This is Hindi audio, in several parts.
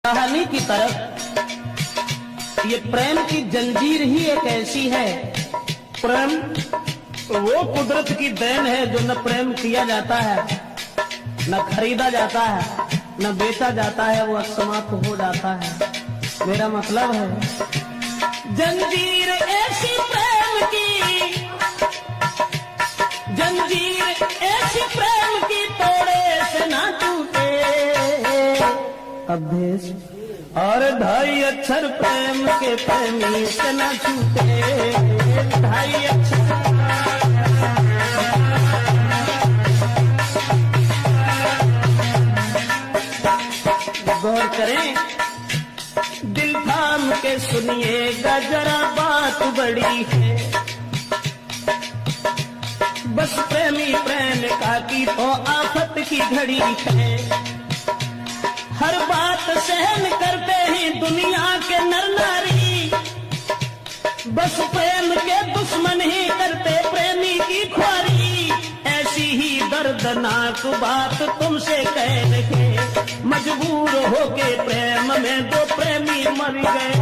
कहानी की तरफ ये प्रेम की जंजीर ही एक ऐसी है। प्रेम वो कुदरत की देन है जो न प्रेम किया जाता है, न खरीदा जाता है, न बेचा जाता है, वो समाप्त हो जाता है। मेरा मतलब है जंजीर ऐसी प्रेम की, जंजीर ऐसी प्रेम की तोड़े से ना टूटे। अभ्यस और ढाई अक्षर प्रेम के प्रेमी से न छूटे। ढाई अक्षर गौर करें, दिल थाम के सुनिएगा जरा, बात बड़ी है। बस प्रेमी प्रेम का की तो आफत की घड़ी है। हर बात सहन करते हैं दुनिया के नर नारी, बस प्रेम के दुश्मन ही करते प्रेमी की ख्वारी। ऐसी ही दर्दनाक बात तुमसे कह के मजबूर होके प्रेम में दो प्रेमी मर गए।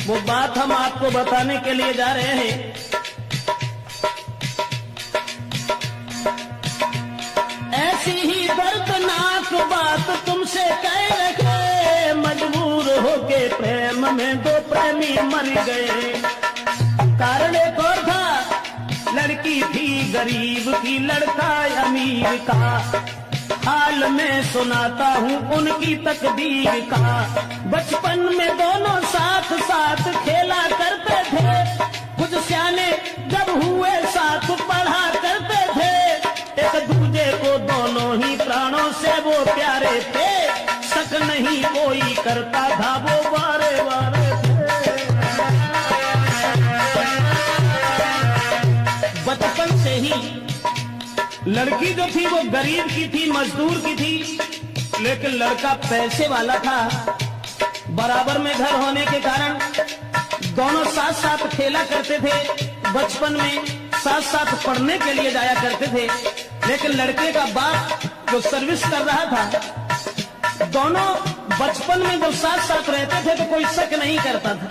वो बात हम आपको बताने के लिए जा रहे हैं। ऐसी ही दर्दनाक बात तुमसे कह रखे, मजबूर होके प्रेम में दो प्रेमी मर गए। कारण एक और था, लड़की थी गरीब की, लड़का अमीर का। हाल में सुनाता हूँ उनकी तकदीर का। बचपन में दोनों साथ साथ खेला करते थे, कुछ सियाने जब हुए साथ पढ़ा करते थे। एक दूजे को दोनों ही प्राणों से वो प्यारे थे, शक नहीं कोई करता था वो बारे बारे थे। बचपन से ही लड़की जो थी वो गरीब की थी, मजदूर की थी, लेकिन लड़का पैसे वाला था। बराबर में घर होने के कारण दोनों साथ साथ खेला करते थे। बचपन में साथ साथ पढ़ने के लिए जाया करते थे, लेकिन लड़के का बाप जो सर्विस कर रहा था, दोनों बचपन में जब साथ साथ रहते थे तो कोई शक नहीं करता था।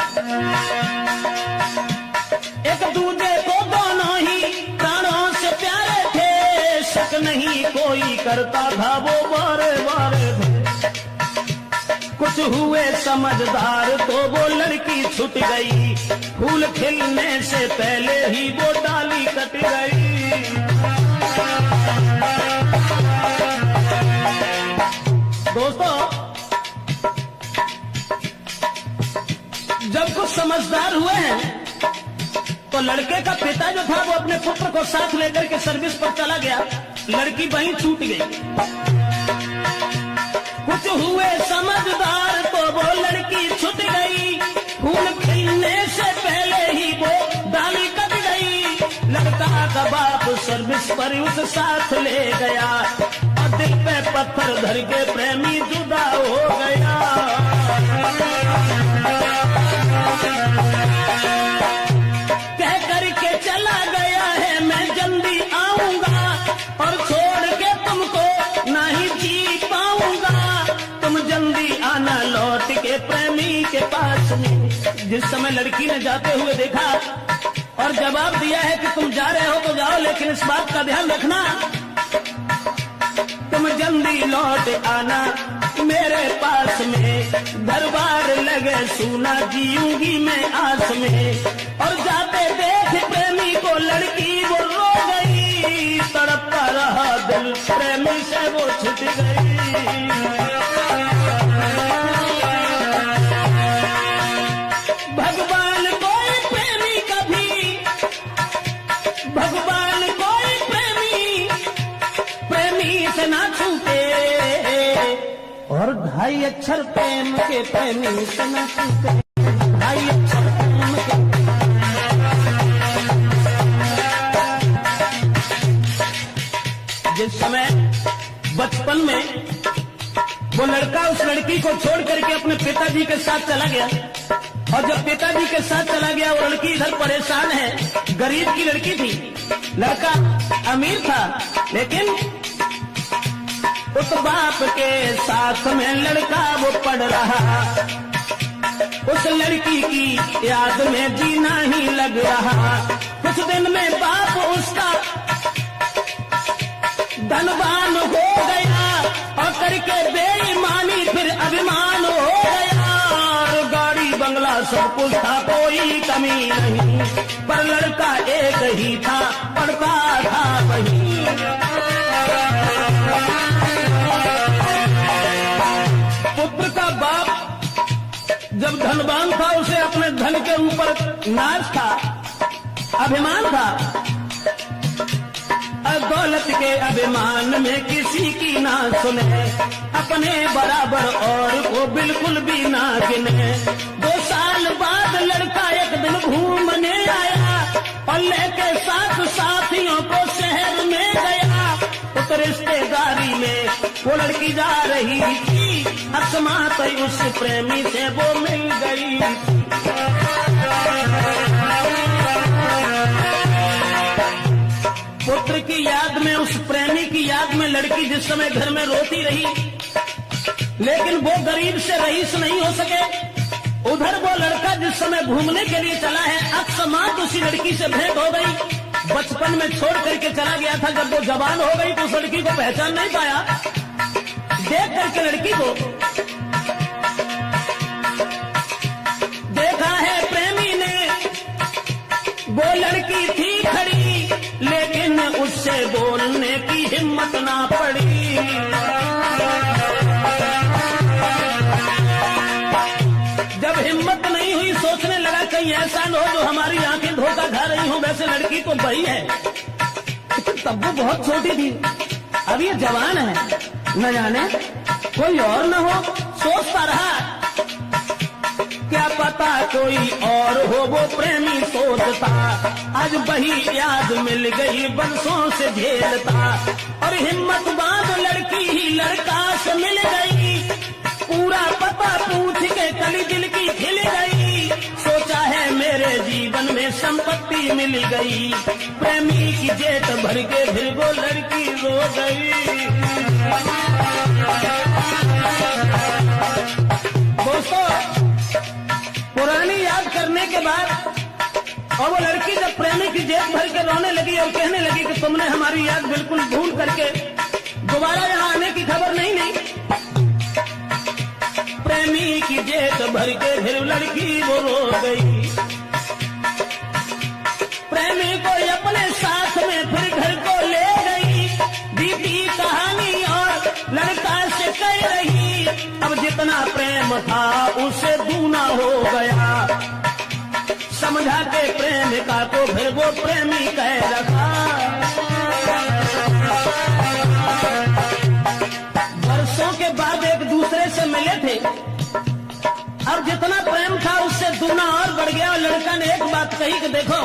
एक दूसरे को दोनों ही प्राणों से प्यारे थे, शक नहीं कोई करता था वो बारे बारे थे। कुछ हुए समझदार तो वो लड़की छूट गई, फूल खिलने से पहले ही वो डाली कट गई। दोस्तों, जब कुछ समझदार हुए हैं तो लड़के का पिता जो था वो अपने पुत्र को साथ लेकर के सर्विस पर चला गया, लड़की वहीं छूट गई। कुछ हुए समझदार तो वो लड़की छूट गई, फूल खिलने से पहले ही वो डाली कट गई। लड़का का बाप सर्विस पर उस साथ ले गया और दिल पे पत्थर धर के प्रेमी जुदा हो गया। कह करके चला गया है मैं जल्दी आऊंगा, और छोड़ के तुमको नहीं जी पाऊंगा। तुम जल्दी आना लौट के प्रेमी के पास में। जिस समय लड़की ने जाते हुए देखा और जवाब दिया है कि तुम जा रहे हो तो जाओ, लेकिन इस बात का ध्यान रखना तुम जल्दी लौट आना मेरे पास में। दरबार लगे सुना जीऊंगी मैं आस में। और जाते देख प्रेमी को लड़की वो रो गई, तड़पता रहा दिल प्रेमी से वो छूट गई। भगवान कोई प्रेमी कभी, भगवान कोई प्रेमी प्रेमी से ना छूटे। और ढाई अक्षर प्रेम के प्रेमी से ना छूटे। ढाई अक्षर प्रेम के। जिस समय बचपन में वो लड़का उस लड़की को छोड़ करके अपने पिताजी के साथ चला गया, और जब पिताजी के साथ चला गया, वो लड़की इधर परेशान है, गरीब की लड़की थी, लड़का अमीर था, लेकिन उस बाप के साथ में लड़का वो पढ़ रहा, उस लड़की की याद में जीना ही लग रहा। कुछ दिन में बाप उसका धनवान हो गया और करके बेईमानी फिर अभिमान हो गया, और गाड़ी बंगला सब कुछ था, कोई कमी नहीं, पर लड़का एक ही था, पढ़ता था वही। पुत्र का बाप जब धनवान था, उसे अपने धन के ऊपर नाज था, अभिमान था, दौलत के अभिमान में किसी की ना सुने, अपने बराबर और को बिल्कुल भी ना गिने। 2 साल बाद लड़का एक दिन घूमने आया और लेके साथ साथियों को शहर में गया। उस रिश्तेदारी में वो लड़की जा रही थी, अकस्मात उस प्रेमी से वो मिल गई। पुत्र की याद में, उस प्रेमी की याद में लड़की जिस समय घर में रोती रही, लेकिन वो गरीब से रईस नहीं हो सके। उधर वो लड़का जिस समय घूमने के लिए चला है, अकस्मात उसी लड़की से भेंट हो गई। बचपन में छोड़ करके चला गया था, जब वो जवान हो गई तो उस लड़की को पहचान नहीं पाया। देख करके लड़की को देखा है प्रेमी ने, वो लड़की थी खड़ी, लेकिन उससे बोलने की हिम्मत ना पड़ी। जब हिम्मत नहीं हुई, सोचने लगा कहीं ऐसा न हो जो हमारी आंखें धोखा खा रही हो। वैसे लड़की तो बड़ी है, लेकिन तब वो बहुत छोटी थी, अब ये जवान है, न जाने कोई और न हो। सोचता रहा, क्या पता कोई और हो, वो प्रेमी सोचता। आज वही याद मिल गई, बरसों से झेलता, और हिम्मत बांध लड़की ही लड़का से मिल गई। पूरा पता पूछ के कली दिल की खिल गई, सोचा है मेरे जीवन में संपत्ति मिल गई। प्रेमी की जेठ भर के फिर वो लड़की रो गई। दोस्तों, पुरानी याद करने के बाद और वो लड़की जब प्रेमी की जेब भर के रोने लगी और कहने लगी कि तुमने हमारी याद बिल्कुल भूल करके दोबारा यहाँ आने की खबर नहीं ली। प्रेमी की जेब भर के फिर लड़की वो रो गई। प्रेमी को अपने साथ में फिर घर को ले गई, बीती कहानी और लड़का से कह रही। अब जितना प्रेम था उससे दूना हो गया, समझा के प्रेमिका को फिर वो प्रेमी कह रखा। वर्षों के बाद एक दूसरे से मिले थे, अब जितना प्रेम था उससे दूना और बढ़ गया। और लड़का ने एक बात कही कि देखो,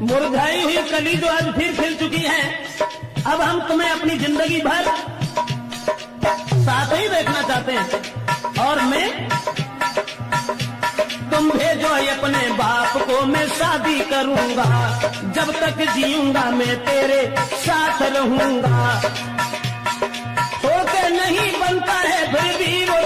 मुरझाई हुई कली जो आज फिर खिल चुकी है, अब हम तुम्हें अपनी जिंदगी भर साथ ही देखना चाहते हैं, और मैं तुम भेजो अपने बाप को, मैं शादी करूंगा, जब तक जीऊंगा मैं तेरे साथ रहूंगा। होके नहीं बनता है फिर भी वो